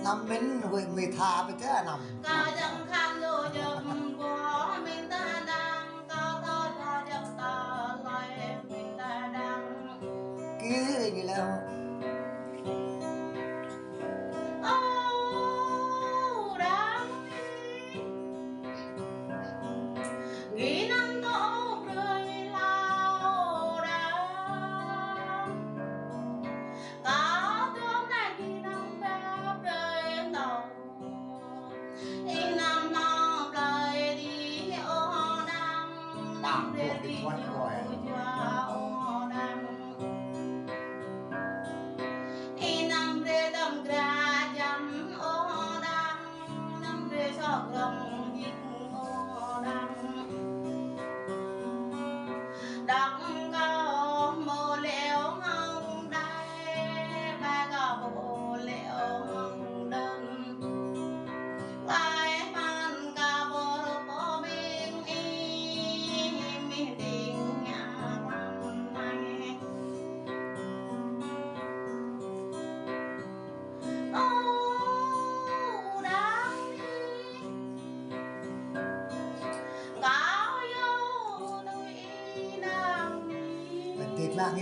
nằm bên người thà với thế nằm cao chẳng khăn rồi dầm của mình ta đang cao to cho dầm ta lại mình ta đang kia gì đâu nghĩ năm tổ rơi lao đã có tướng này đi năm bếp rơi đầu in năm mong lời đi ô đăng năm rơi đi nhiều chưa ô đăng in năm rơi đầm gra chấm ô đăng năm rơi cho gồng nhịp ô đăng đọc câu mô liệu hông đây ba câu bộ liệu hông đơn lại phan ca bộ bộ mình y mình định nhà quan này ô đáng đi gạo vô nuôi nam đi thiệt là